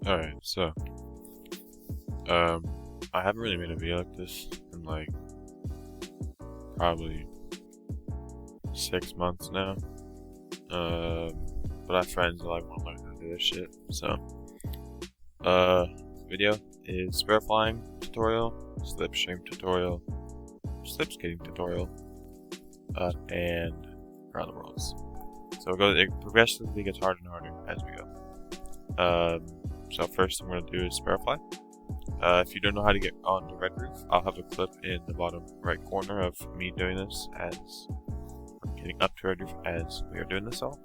Alright, so, I haven't really made a video like this in like probably 6 months now. But I have friends that like want to learn how to do this shit. So, video is sparrow flying tutorial, slipstream tutorial, slip skating tutorial, and around the worlds. So it progressively gets harder and harder as we go. So first I'm going to do is sparrow fly. If you don't know how to get on the red roof, I'll have a clip in the bottom right corner of me doing this as I'm getting up to red roof as we are doing this all,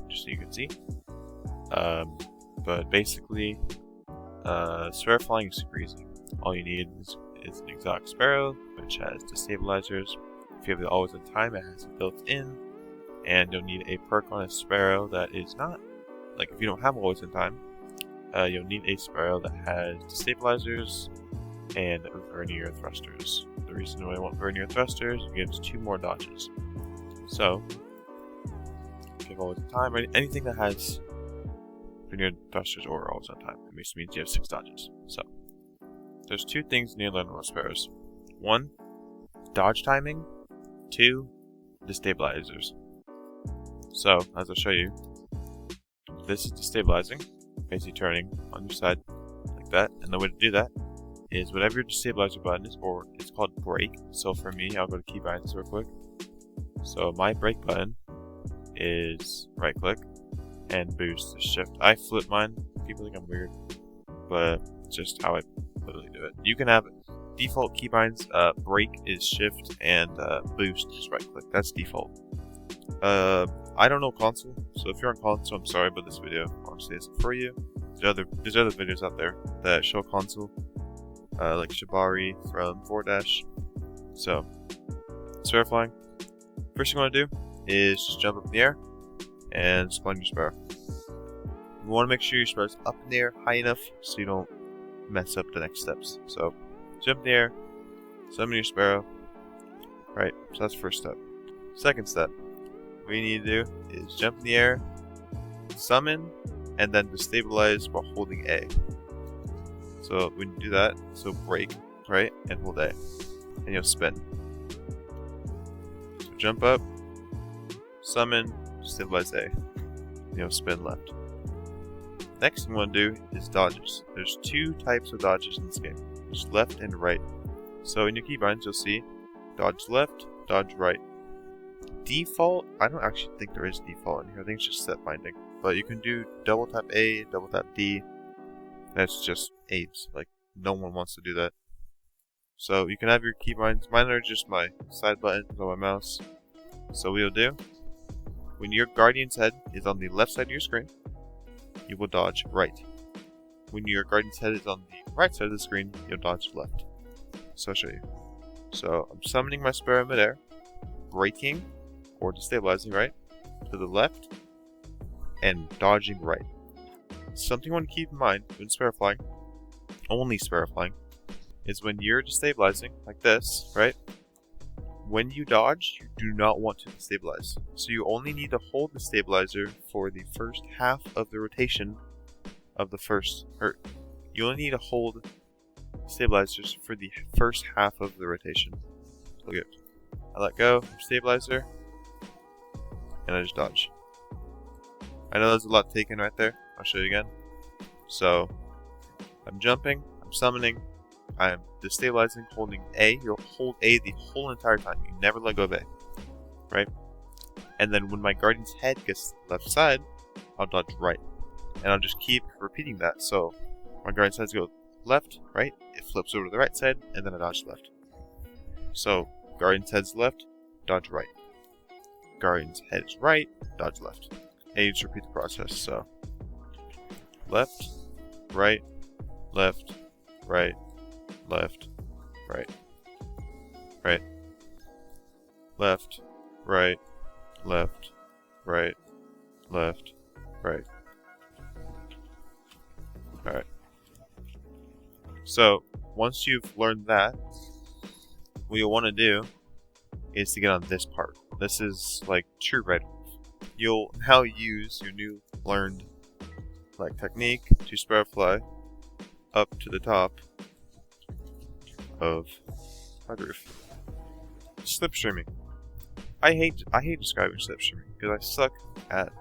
just so you can see. But basically, sparrow flying is super easy. All you need is an exotic sparrow, which has destabilizers. If you have the always on time, it has it built in. And you'll need a perk on a sparrow that is not, like if you don't have always in time, you'll need a sparrow that has destabilizers and vernier thrusters. The reason why I want vernier thrusters is it gives 2 more dodges. So, if you have always in time, anything that has vernier thrusters or always on time, it means you have 6 dodges. So, there's 2 things you need to learn about sparrows. 1, dodge timing. 2, destabilizers. So, as I'll show you, this is destabilizing, basically turning on your side like that, and the way to do that is whatever your destabilizer button is, or it's called break. So for me, I'll go to keybinds real quick. So my break button is right click, and boost is shift. I flip mine, people think I'm weird, but it's just how I literally do it. You can have default keybinds, break is shift, and boost is right click. That's default. I don't know console, so if you're on console, I'm sorry, but this video honestly isn't for you. There's other videos out there that show console, like Shibari from 4-. So, sparrow flying. First thing you want to do is just jump up in the air and spawn your sparrow. You want to make sure your sparrow's up in the air high enough so you don't mess up the next steps. So, jump in the air, summon your sparrow. Right, so that's the first step. Second step, what you need to do is jump in the air, summon, and then destabilize while holding A. So when you do that, so break, right, and hold A, and you'll spin. So jump up, summon, destabilize A, and you'll spin left. Next thing you want to do is dodges. There's 2 types of dodges in this game. There's left and right. So in your keybinds, you'll see dodge left, dodge right. Default, I don't actually think there is default in here. I think it's just set binding. But you can do double tap A, double tap D. That's just aids. Like, no one wants to do that. So you can have your keybinds. Mine are just my side buttons on my mouse. So what you'll do, when your guardian's head is on the left side of your screen, you will dodge right. When your guardian's head is on the right side of the screen, you'll dodge left. So I'll show you. So I'm summoning my sparrow midair, breaking or destabilizing right to the left, and dodging right. Something you want to keep in mind when sparrow flying, only sparrow flying, is when you're destabilizing like this, right? When you dodge, you do not want to destabilize. So you only need to hold the stabilizer for the first half of the rotation of the first, or you only need to hold stabilizers for the first half of the rotation. Look at, I let go of stabilizer, and I just dodge. I know there's a lot taken right there. I'll show you again. So, I'm jumping, I'm summoning, I'm destabilizing, holding A. You'll hold A the whole entire time. You never let go of A. Right? And then when my guardian's head gets to the left side, I'll dodge right. And I'll just keep repeating that. So, my guardian's head goes left, right, it flips over to the right side, and then I dodge left. So, guardian's head's left, dodge right. Guardian's head is right, dodge left. And you just repeat the process. So, left, right, left, right, left, right, right, left, right, left, right, left, right. Alright. So, once you've learned that, what you'll want to do is to get on this part. This is like true red roof. You'll now use your new learned like technique to Sparrow fly up to the top of my roof. Slipstreaming. I hate describing slipstreaming because I suck at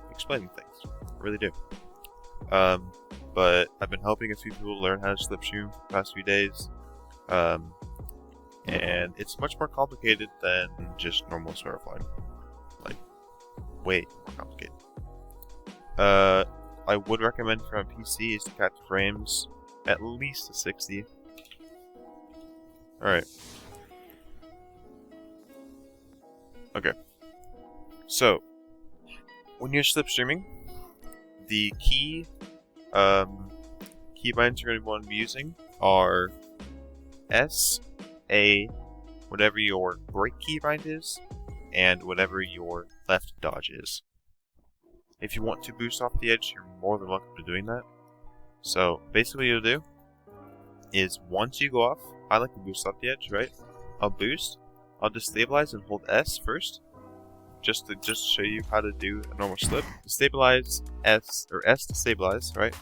explaining things. I really do. But I've been helping a few people learn how to slipstream the past few days. And it's much more complicated than just normal Sparrow flying. Like, way more complicated. I would recommend for a PC is to cap frames at least to 60. Alright. Okay. So, when you're slipstreaming, the key keybinds you're going to be using are S, A, whatever your break keybind is, and whatever your left dodge is. If you want to boost off the edge, you're more than welcome to doing that. So basically what you'll do is once you go off, I like to boost off the edge, right? I'll boost, I'll destabilize and hold S first, just to show you how to do a normal slip. Stabilize S, or S to stabilize, right?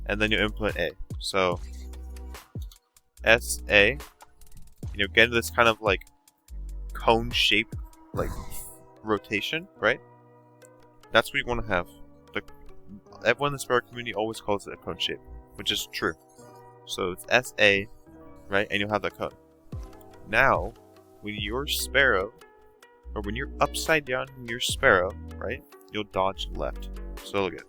And then you input A. So S, A, get into this kind of like cone shape, like rotation, right? That's what you want to have. Everyone in the Sparrow community always calls it a cone shape, which is true. So it's SA, right? And you'll have that cone. Now, when you're Sparrow, or when you're upside down in your Sparrow, right? You'll dodge left. So look at it.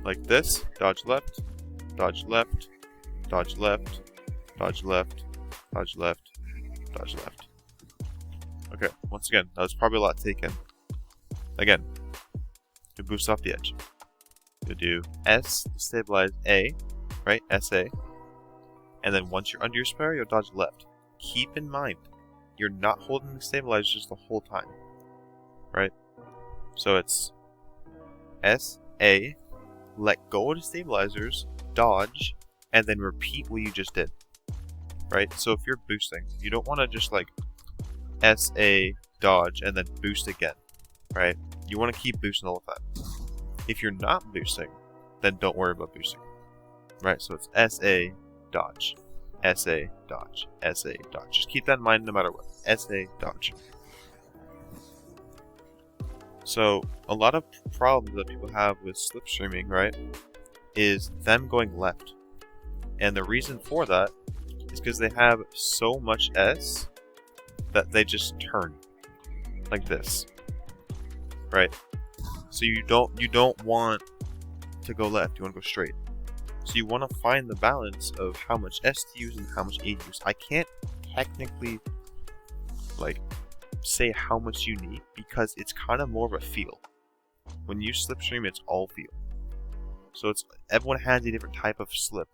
Like this, dodge left, dodge left, dodge left, dodge left, dodge left, dodge left. Okay, once again, that was probably a lot taken. Again, to boost off the edge. You'll do S to stabilize A, right? SA. And then once you're under your Sparrow, you'll dodge left. Keep in mind, you're not holding the stabilizers the whole time, right? So it's SA, let go of the stabilizers, dodge, and then repeat what you just did, right? So if you're boosting, you don't want to just like SA, dodge, and then boost again, right? You want to keep boosting all the time. If you're not boosting, then don't worry about boosting, right? So it's SA, dodge, SA, dodge, SA, dodge. Just keep that in mind no matter what. SA, dodge. So a lot of problems that people have with slipstreaming, right, is them going left. And the reason for that is because they have so much S that they just turn like this, right? So you don't want to go left. You want to go straight. So you want to find the balance of how much S to use and how much A to use. I can't technically like say how much you need because it's kind of more of a feel. When you slipstream, it's all feel. So everyone has a different type of slip.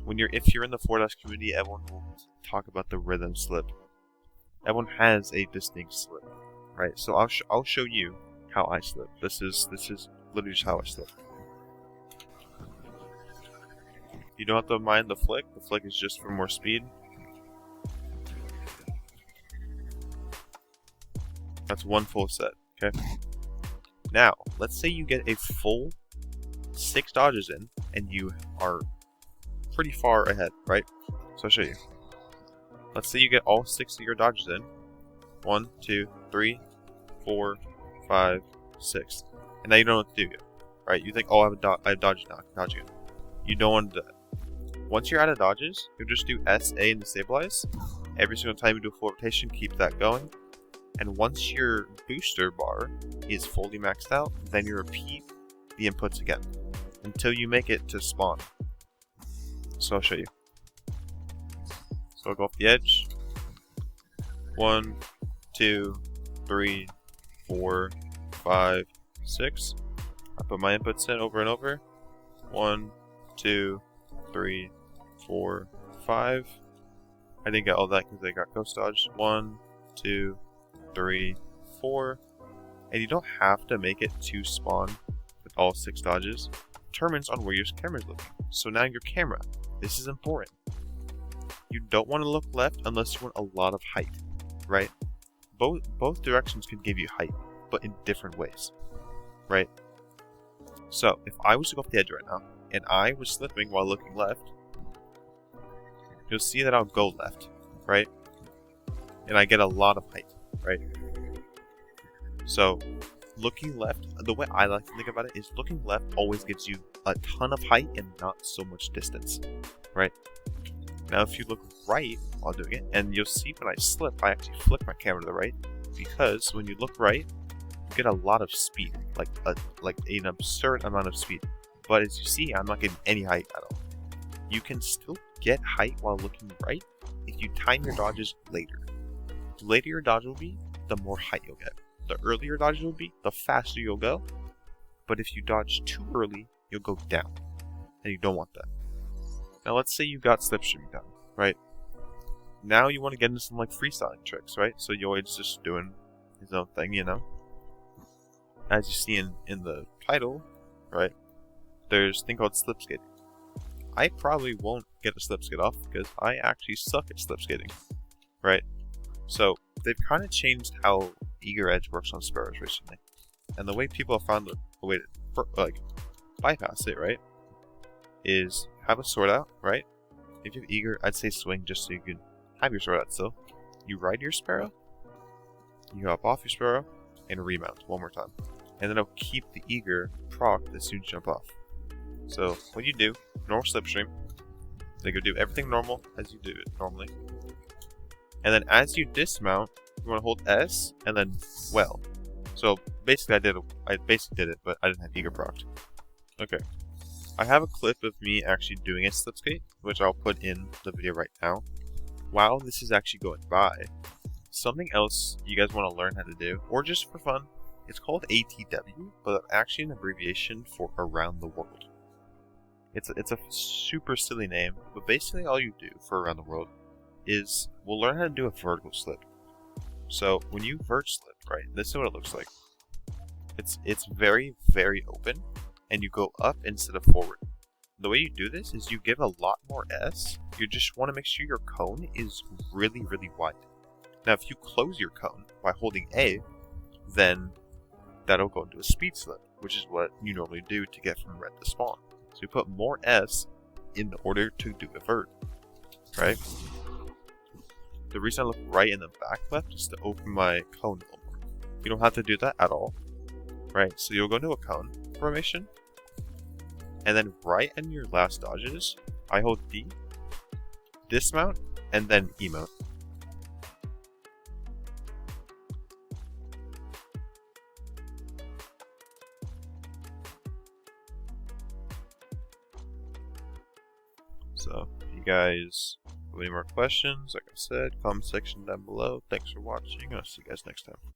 If you're in the 4 community, everyone will talk about the rhythm slip. Everyone has a distinct slip, right? So I'll show you how I slip. This is literally just how I slip. You don't have to mind the flick. The flick is just for more speed. That's one full set, okay? Now, let's say you get a full 6 dodges in, and you are pretty far ahead, right? So I'll show you. Let's say you get all 6 of your dodges in. 1, 2, 3, 4, 5, 6. And now you don't know what to do yet, right? You think, oh, I have dodges now, dodging it. You don't want to do that. Once you're out of dodges, you'll just do SA and stabilize. Every single time you do a full rotation, keep that going. And once your booster bar is fully maxed out, then you repeat the inputs again until you make it to spawn. So I'll show you. So I'll go off the edge. 1, 2, 3, 4, 5, 6. I put my inputs in over and over. 1, 2, 3, 4, 5. I didn't get all that because I got ghost dodged. 1, 2, 3, 4. And you don't have to make it to spawn with all 6 dodges. It determines on where your camera is looking. So now your camera. This is important. You don't want to look left unless you want a lot of height, right? Both directions can give you height, but in different ways, right? So if I was to go off the edge right now, and I was slipping while looking left, you'll see that I'll go left, right? And I get a lot of height, right? So looking left, the way I like to think about it is looking left always gives you a ton of height and not so much distance, right? Now if you look right while doing it, and you'll see when I slip, I actually flip my camera to the right, because when you look right, you get a lot of speed, like an absurd amount of speed. But as you see, I'm not getting any height at all. You can still get height while looking right if you time your dodges later. The later your dodge will be, the more height you'll get. The earlier your dodge will be, the faster you'll go. But if you dodge too early, you'll go down. And you don't want that. Now let's say you got slipstream down, right? Now you want to get into some like freestyling tricks, right? So Yoid's just doing his own thing, you know? As you see in the title, right? There's a thing called slip skating. I probably won't get a slip skate off because I actually suck at slip skating, right? So they've kind of changed how eager edge works on Sparrows recently, and the way people have found a way to like bypass it, right, is have a sword out, right? If you have eager, I'd say swing just so you can have your sword out still. You ride your Sparrow, you hop off your Sparrow, and remount one more time, and then it'll keep the eager proc as soon as you jump off. So what you do, normal slipstream, they go do everything normal as you do it normally. And then as you dismount, you want to hold S and then well. So basically I basically did it, but I didn't have eager proc. Okay. I have a clip of me actually doing a slip skate, which I'll put in the video right now. While this is actually going by, something else you guys want to learn how to do, or just for fun, it's called ATW, but actually an abbreviation for around the world. It's a super silly name, but basically all you do for around the world is we'll learn how to do a vertical slip. So when you vert slip, right, this is what it looks like. It's very, very open, and you go up instead of forward. The way you do this is you give a lot more S. You just want to make sure your cone is really, really wide. Now if you close your cone by holding A, then that'll go into a speed slip, which is what you normally do to get from red to spawn. So you put more S in order to do a vert, right? The reason I look right in the back left is to open my cone a little more. You don't have to do that at all, right? So you'll go into a cone formation, and then right in your last dodges, I hold D, dismount, and then emote. So, if you guys have any more questions, like I said, comment section down below. Thanks for watching. I'll see you guys next time.